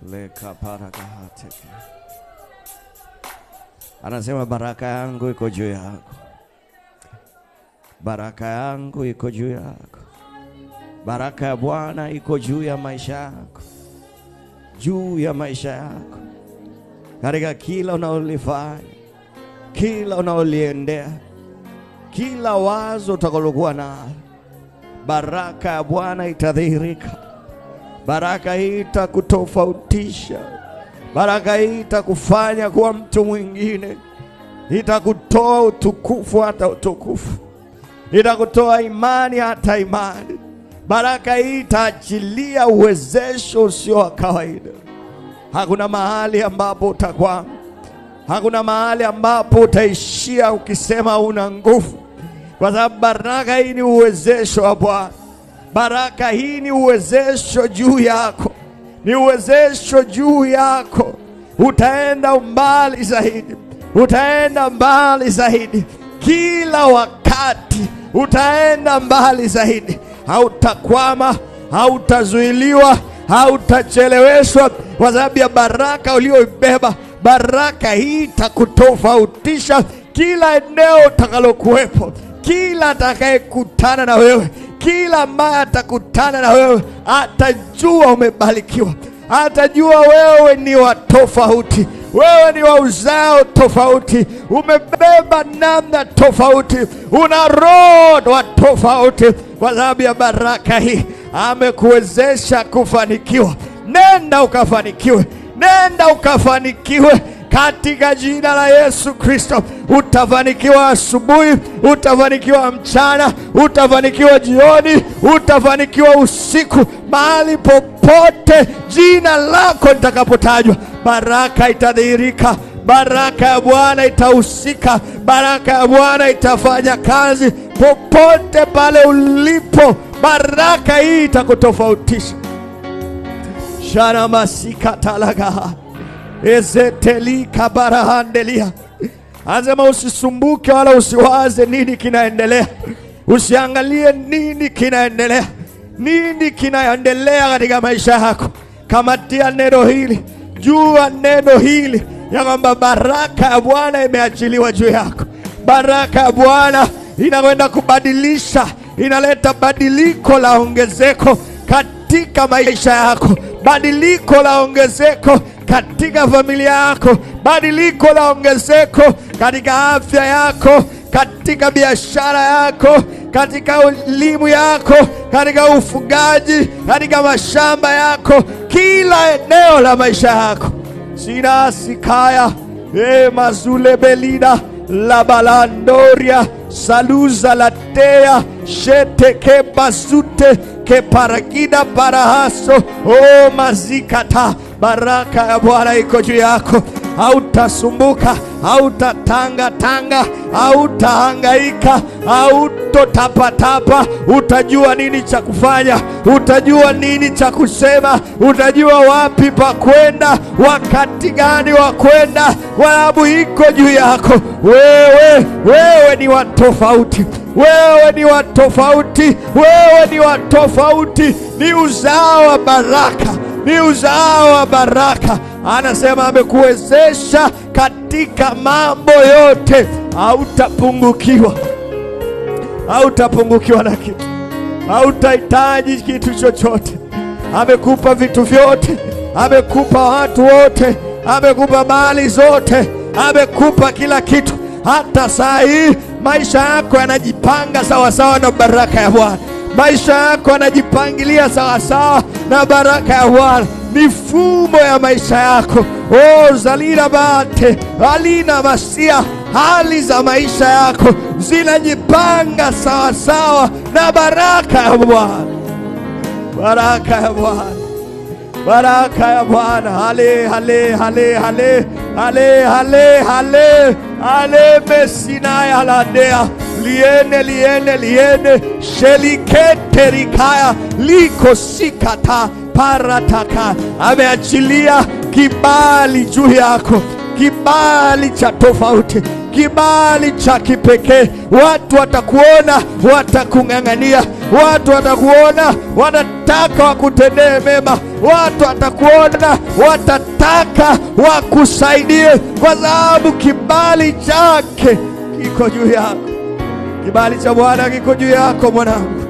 Leka parakahateke. Anasema baraka yangu iko juu yako. Baraka yangu iko juu yako. Baraka ya Bwana iko juu ya maisha yako. Juu ya maisha yako. Katika kila unaolifanya, kila unaoliendea, kila wazo utakalokuwa nalo, baraka ya Bwana itadhihirika. Baraka hii itakutofautisha. Baraka hii itakufanya kuwa mtu mwingine. Itakutoa utukufu hata utukufu. Itakutoa imani hata imani. Baraka hii itaachilia uwezesho usio wa kawaida. Hakuna mahali ambapo utakwama. Hakuna mahali ambapo utaishia ukisema una nguvu. Kwa sababu baraka hii ni uwezesho wa Bwana. Baraka hii ni uwezesho juu yako. Ni uwezesho juu yako. Utaenda mbali zaidi. Utaenda mbali zaidi. Kila wakati utaenda mbali zaidi. Hautakwama, hautazuiliwa, hautacheleweshwa kwa sababu ya baraka ulioibeba. Baraka hii itakutofautisha kila eneo utakalokuwepo. Kila atakayekutana na wewe, kila ambaye atakutana na wewe atajua umebarikiwa. Atajua wewe ni wa tofauti. Wewe ni wa uzao tofauti. Umebeba namna tofauti. Una roho wa tofauti. Kwa sababu ya baraka hii amekuwezesha kufanikiwa. Nenda ukafanikiwe. Nenda ukafanikiwe katika jina la Yesu Kristo. Utafanikiwa asubuhi, utafanikiwa mchana, utafanikiwa jioni, utafanikiwa usiku. Mahali popote jina lako litakapotajwa, baraka itadhihirika. Baraka ya Bwana itahusika. Baraka ya Bwana itafanya kazi popote pale ulipo. Baraka hii itakutofautisha. Shana masika talaga ezeteli kabarahandelia. Anasema usisumbuke wala usiwaze nini kinaendelea. Usiangalie nini kinaendelea. Nini kinaendelea katika maisha yako. Kamatia neno hili. Jua neno hili ya kwamba baraka ya Bwana imeachiliwa juu yako. Baraka ya Bwana inakwenda kubadilisha. Inaleta badiliko la ongezeko katika maisha yako. Badiliko la ongezeko katika familia yako. Badiliko la ongezeko katika afya yako, katika biashara yako, katika elimu yako, katika ufugaji, katika mashamba yako, kila eneo la maisha yako. Sina sikaya mazule belida la balandoria saluza latea shete ke basute ke paragida parahaso mazikata. Baraka ya Bwana iko juu yako. Hautasumbuka, hautatanga, hautahangaika, hautotapatapa. Utajua nini cha kufanya, utajua nini cha kusema, utajua wapi pa kwenda, wakati gani wa kwenda. Sababu iko juu yako. Wewe ni wa tofauti. Wewe ni wa tofauti. Wewe ni wa tofauti. Ni uzao wa baraka. Ni uzao wa baraka. Anasema amekuwezesha katika mambo yote. Hautapungukiwa. Hautapungukiwa na kitu. Hautahitaji kitu chochote. Amekupa vitu vyote. Amekupa watu wote. Amekupa mali zote. Amekupa kila kitu. Hata saa hii maisha yako yanajipanga sawa sawa na baraka ya Bwana. Maisha yako yanajipangilia sawa sawa na baraka ya Bwana. Mifumo ya maisha yako, zalina bate, alina masia, hali za maisha yako zinajipanga sawa sawa na baraka ya Bwana. Baraka ya Bwana. Baraka ya Bwana. Hale hale hale hale hale hale hale hale mesina ya ladea liene shelikete rikaya liko sikata parataka. Ameachilia kibali juu yako. kibali cha tofauti, kibali cha kipekee. Watu watakuona, watakung'ang'ania. Watu watakuona, wanataka wakutendee mema. Watu watakuona, watataka wakusaidie, kwa sababu kibali chake kiko juu yako. Kibali cha Bwana kiko juu yako mwanangu,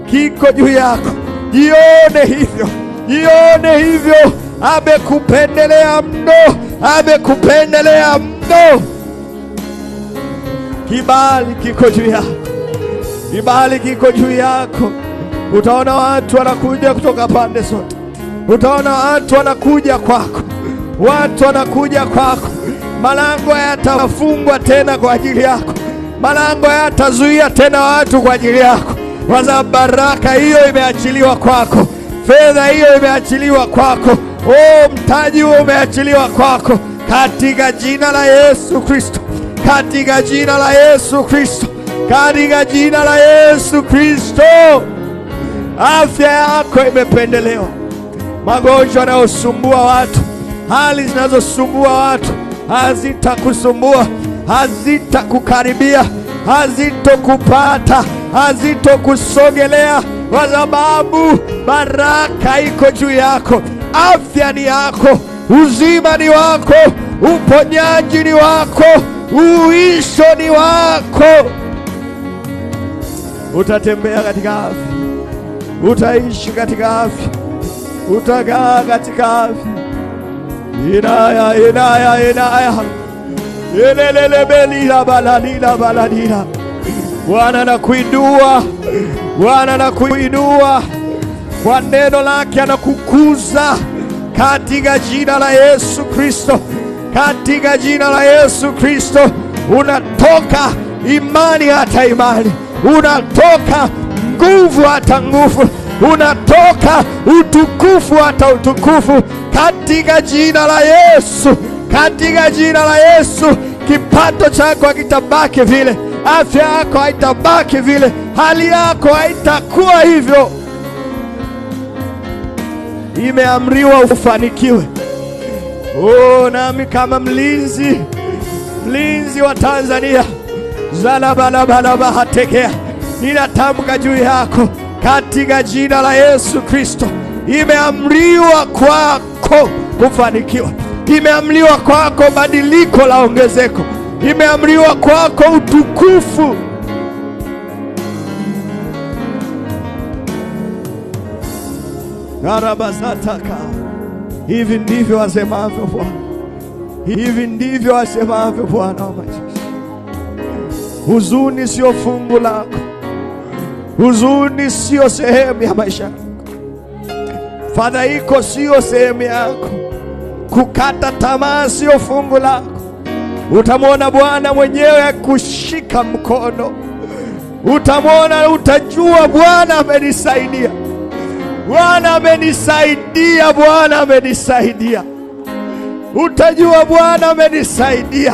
kiko juu yako. Jione hivyo, jione hivyo. Amekupendelea mno, amekupendelea mno. Kibali kiko juu yako, kibali kiko juu yako. Utaona watu wanakuja kutoka pande zote, utaona watu wanakuja kwako, watu wanakuja kwako. Malango hayatafungwa tena kwa ajili yako, malango hayatazuia tena watu kwa ajili yako, kwa sababu baraka hiyo imeachiliwa kwako, fedha hiyo imeachiliwa kwako, mtaji huo umeachiliwa kwako, katika jina la Yesu Kristo, katika jina la Yesu Kristo, katika jina la Yesu Kristo. Afya yako imependelewa. Magonjwa yanayosumbua watu, hali zinazosumbua watu hazitakusumbua, hazitakukaribia, hazitokupata, hazitokusogelea, kwa sababu baraka iko juu yako. Afya ni yako, uzima ni wako, uponyaji ni wako, uisho ni wako. Utatembea katika afya, utaishi katika afya, utakaa katika afya. Inaya elelelebelila baladila. Bwana nakuinua, Bwana nakuinua, kwa neno lake anakukuza, katika jina la Yesu Kristo, katika jina la Yesu Kristo. Unatoka imani hata imani, unatoka nguvu hata nguvu, unatoka utukufu hata utukufu, katika jina la Yesu, katika jina la Yesu. Kipato chako hakitabaki vile, afya yako haitabaki vile, hali yako haitakuwa hivyo. Imeamriwa ufanikiwe. Nami kama mlinzi wa Tanzania, zalabalabalabahatekea, ninatamka juu yako katika jina la Yesu Kristo. Imeamriwa kwako kufanikiwa, imeamriwa kwako badiliko la ongezeko, imeamriwa kwako utukufu. Garabazataka. Hivi ndivyo asemavyo Bwana, hivi ndivyo asemavyo Bwana wa majeshi. Huzuni sio fungu lako, huzuni sio sehemu ya maisha yako, fadhaiko sio sehemu yako, kukata tamaa sio fungu lako. Utamwona Bwana mwenyewe kushika mkono, utamwona, utajua Bwana amenisaidia, Bwana amenisaidia, Bwana amenisaidia. Utajua Bwana amenisaidia,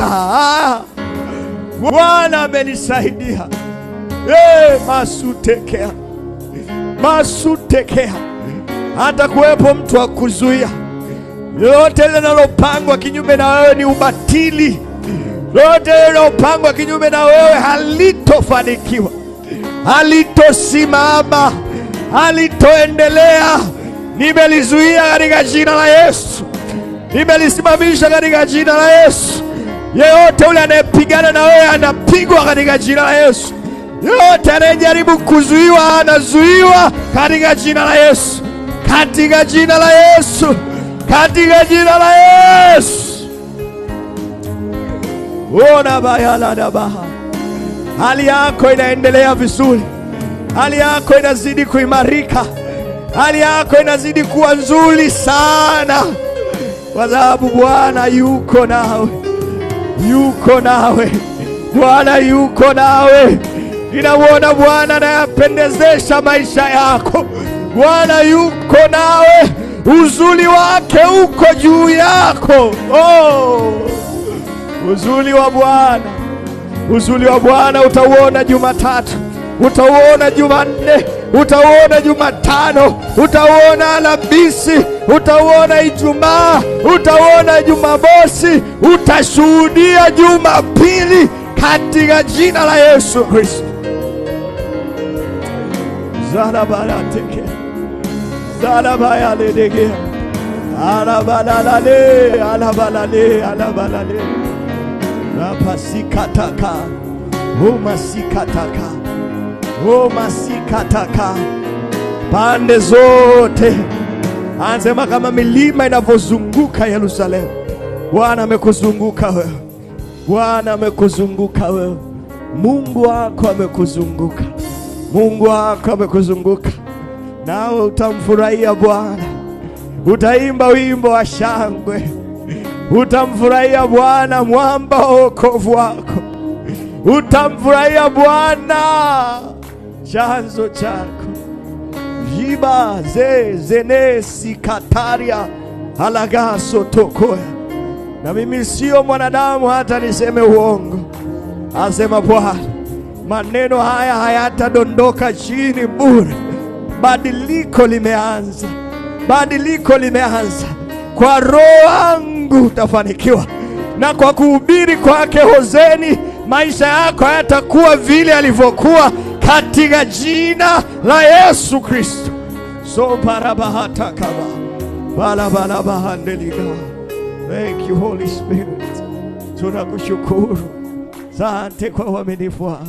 Bwana amenisaidia. Masutekea. Hata kuwepo mtu wa kuzuia. Lolote linalopangwa kinyume na wewe ni ubatili. Lolote linalopangwa kinyume na wewe halitofanikiwa, halitosimama, halitoendelea. Nimelizuia katika jina la Yesu, nimelisimamisha katika jina la Yesu. Yeyote ule anayepigana na wewe anapigwa katika jina la Yesu. Yeyote anayejaribu kuzuiwa anazuiwa katika jina la Yesu, katika jina la Yesu, katika jina la Yesu. Ona bayala na baha. Hali yako inaendelea vizuri, hali yako inazidi kuimarika, hali yako inazidi kuwa nzuri sana, kwa sababu Bwana yuko nawe, yuko nawe, Bwana yuko nawe. Ninauona Bwana anayapendezesha maisha yako, Bwana yuko nawe, uzuri wake uko juu yako. Uzuri wa Bwana, uzuri wa Bwana utauona Jumatatu, utauona Jumanne, utauona Jumatano, utauona Alhamisi, utauona Ijumaa, utauona Jumamosi, utashuhudia Jumapili katika jina la Yesu Kristo. Zalabarateke zalabayaledege alabalalale alabalale alabalale rapasikataka umasikataka umasikataka pande zote. Anasema kama milima inavyozunguka Yerusalemu, Bwana amekuzunguka wewe. Bwana amekuzunguka wewe. Mungu wako amekuzunguka. Mungu wako amekuzunguka. Nawe utamfurahia Bwana. Utaimba wimbo wa shangwe. Utamfurahia Bwana, mwamba wa wokovu wako. Utamfurahia Bwana, chanzo chako. Jiba zenesi kataria halagaso tokoya. Na mimi sio mwanadamu hata niseme uongo, asema Bwana. Maneno haya hayatadondoka chini bure. Badiliko limeanza. Badiliko limeanza. Kwa roho yangu utafanikiwa, na kwa kuhubiri kwake Hozeni maisha yako hayatakuwa vile alivyokuwa, katika jina la Yesu Kristo. So barabahata kaba balabalabahandeliga. Thank you Holy Spirit. Tunakushukuru. Asante kwa uaminifu wako.